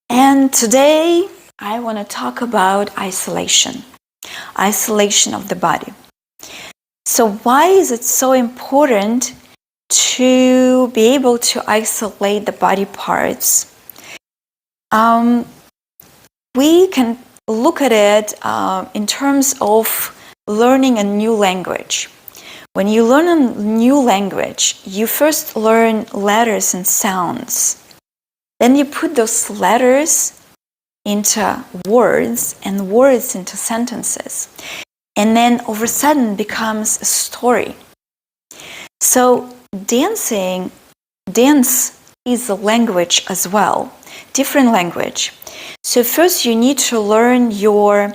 And today I want to talk about isolation of the body. So why is it so important to be able to isolate the body parts? We can look at it in terms of learning a new language. When you learn a new language, you first learn letters and sounds. Then you put those letters into words and words into sentences. And then all of a sudden becomes a story. So dance is a language as well, different language. So first you need to learn your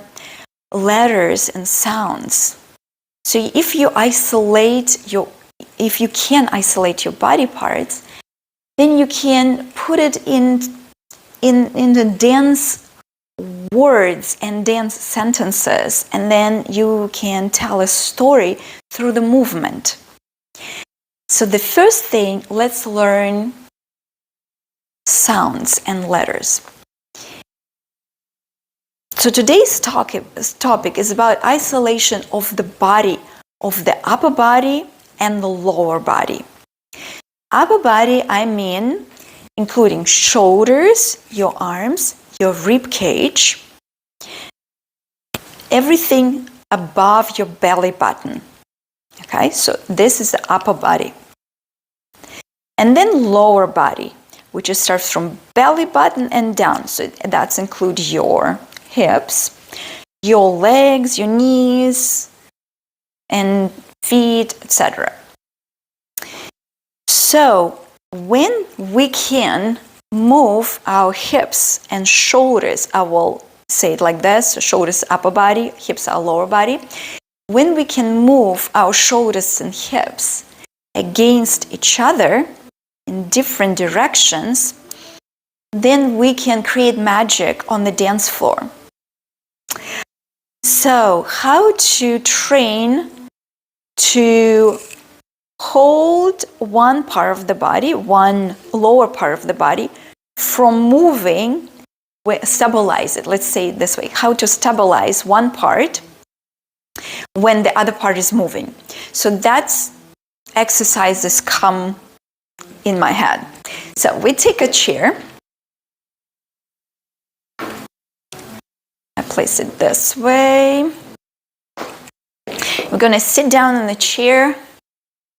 letters and sounds. So if you can isolate your body parts, then you can put it in the dance words and dance sentences, and then you can tell a story through the movement. So the first thing, let's learn sounds and letters. So today's topic is about isolation of the body, of the upper body and the lower body. Upper body, I mean, including shoulders, your arms, your rib cage, everything above your belly button. Okay, so this is the upper body. And then lower body, which starts from belly button and down. So that includes your hips, your legs, your knees, and feet, etc. So when we can move our hips and shoulders, I will say it like this, shoulders upper body, hips are lower body. When we can move our shoulders and hips against each other in different directions, then we can create magic on the dance floor. So how to train to hold one part of the body, one lower part of the body, from moving, stabilize it, let's say it this way, how to stabilize one part when the other part is moving. So that's exercises come in my head. So we take a chair. I place it this way. We're going to sit down in the chair,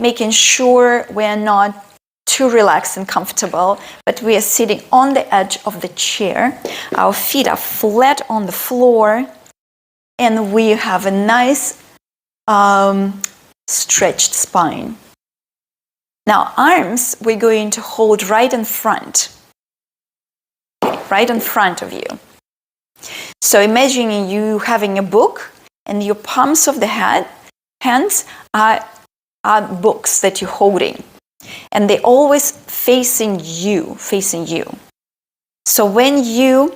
making sure we're not too relaxed and comfortable, but we are sitting on the edge of the chair. Our feet are flat on the floor, and we have a nice stretched spine. Now, arms, we're going to hold right in front. Okay, right in front of you. So imagine you having a book, and your palms of the hands are books that you're holding. And they're always facing you. So when you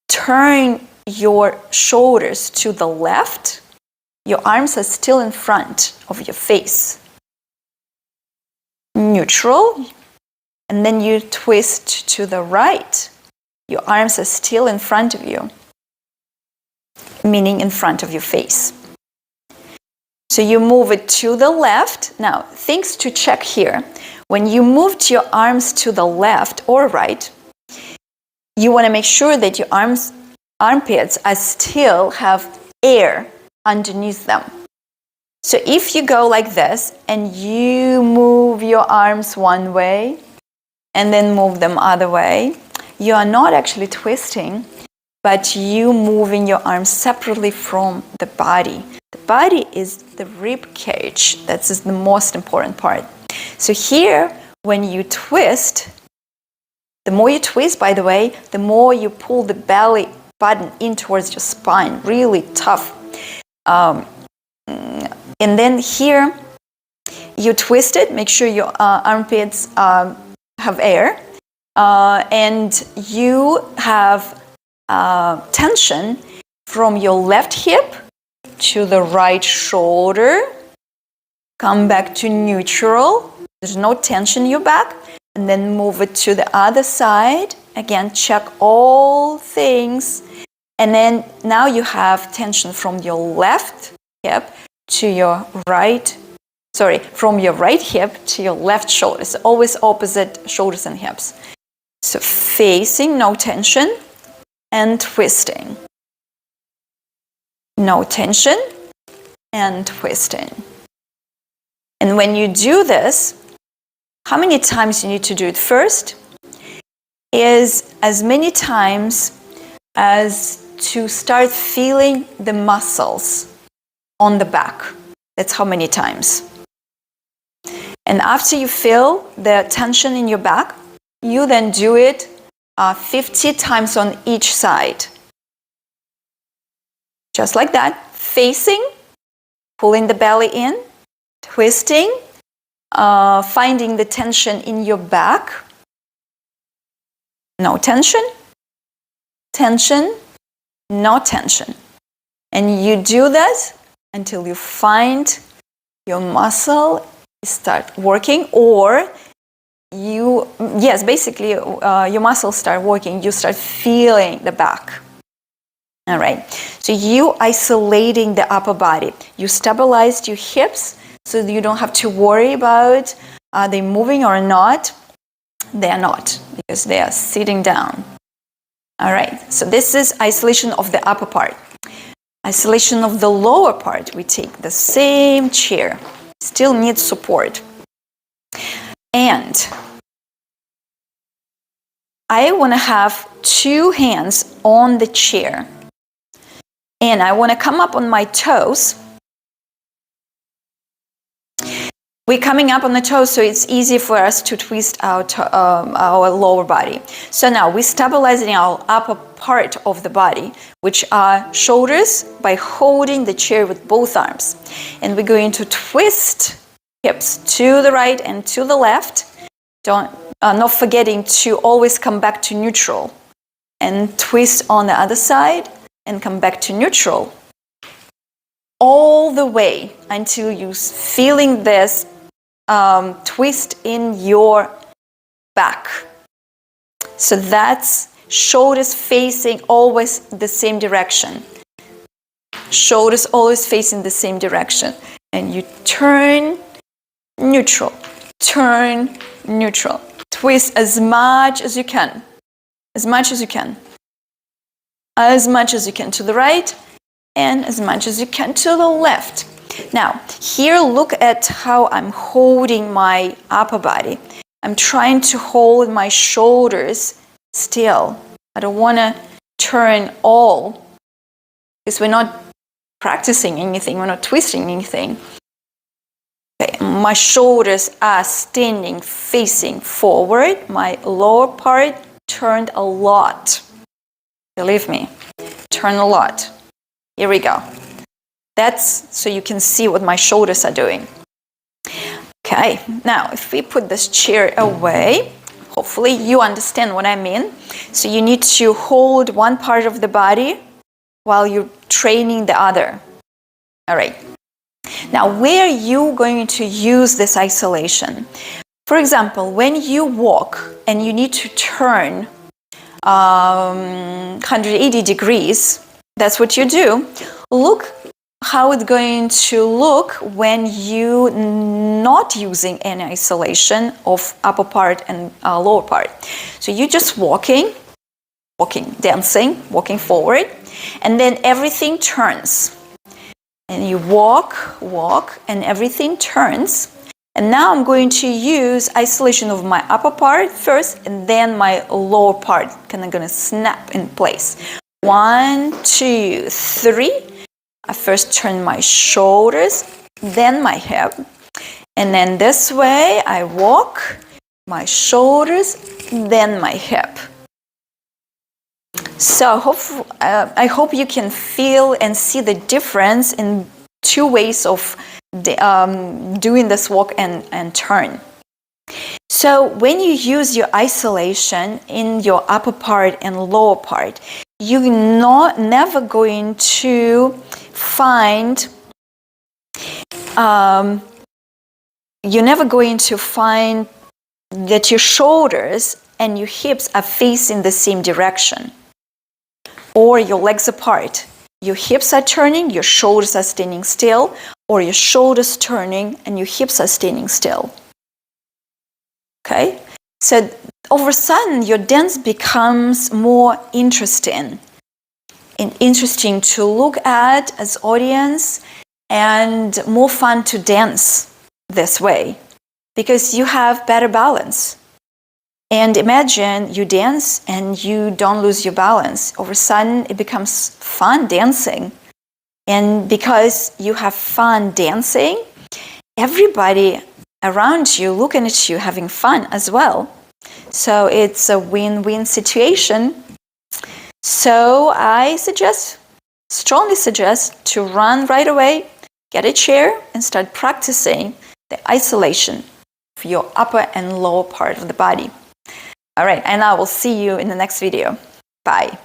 turn your shoulders to the left, your arms are still in front of your face. Neutral. And then you twist to the right. Your arms are still in front of you, meaning in front of your face. So you move it to the left. Now, things to check here. When you move your arms to the left or right, you want to make sure that your armpits are still have air underneath them. So if you go like this and you move your arms one way and then move them other way, you are not actually twisting, but you moving your arms separately from the body. The body is the rib cage. That is the most important part. So here, when you twist, the more you twist, by the way, the more you pull the belly button in towards your spine. Really tough. And then here, you twist it. Make sure your armpits have air. And you have tension from your left hip to the right shoulder. Come back to neutral. There's no tension in your back. and then move it to the other side. Again, check all things. And then now you have tension from your left hip to your right, from your right hip to your left shoulder. It's always opposite shoulders and hips. So facing, no tension, and twisting. No tension and twisting. And when you do this, how many times you need to do it first is as many times as to start feeling the muscles on the back. That's how many times. And after you feel the tension in your back, you then do it 50 times on each side. Just like that, facing, pulling the belly in, twisting, finding the tension in your back. No tension, tension, no tension. And you do that until you find your muscle start working, or your muscles start working, you start feeling the back. All right, so you isolating the upper body. You stabilized your hips so that you don't have to worry about are they moving or not. They are not, because they are sitting down. All right, so this is isolation of the upper part. Isolation of the lower part, we take the same chair, still needs support. And I want to have 2 hands on the chair. And I want to come up on my toes. We're coming up on the toes, so it's easy for us to twist our lower body. So now we're stabilizing our upper part of the body, which are shoulders, by holding the chair with both arms. And we're going to twist hips to the right and to the left. Not forgetting to always come back to neutral. And twist on the other side and come back to neutral. All the way until you're feeling this twist in your back. So that's shoulders facing always the same direction. Shoulders always facing the same direction. And you turn neutral, turn neutral. Twist as much as you can. As much as you can. As much as you can to the right, and as much as you can to the left. Now, here look at how I'm holding my upper body. I'm trying to hold my shoulders still. I don't want to turn all, because we're not practicing anything, we're not twisting anything. Okay, my shoulders are standing, facing forward. My lower part turned a lot. Believe me, turn a lot. Here we go. That's so you can see what my shoulders are doing. Okay, now if we put this chair away, hopefully you understand what I mean. So you need to hold one part of the body while you're training the other. All right. Now, where are you going to use this isolation? For example, when you walk and you need to turn 180 degrees, that's what you do. Look how it's going to look when you not using any isolation of upper part and lower part. So you're just walking, dancing, walking forward, and then everything turns. And you walk, and everything turns. And now I'm going to use isolation of my upper part first, and then my lower part. I'm going to snap in place. 1, 2, 3. I first turn my shoulders, then my hip. And then this way I walk, my shoulders, then my hip. So I hope you can feel and see the difference in 2 ways of doing this walk and turn. So when you use your isolation in your upper part and lower part, you're never going to find that your shoulders and your hips are facing the same direction, or your legs apart. Your hips are turning, your shoulders are standing still, or your shoulders turning and your hips are standing still. Okay? So all of a sudden, your dance becomes more interesting and interesting to look at as audience, and more fun to dance this way because you have better balance. And imagine you dance and you don't lose your balance. All of a sudden, it becomes fun dancing. And because you have fun dancing, everybody around you looking at you having fun as well. So it's a win-win situation. So I strongly suggest to run right away, get a chair, and start practicing the isolation of your upper and lower part of the body. All right, and I will see you in the next video. Bye.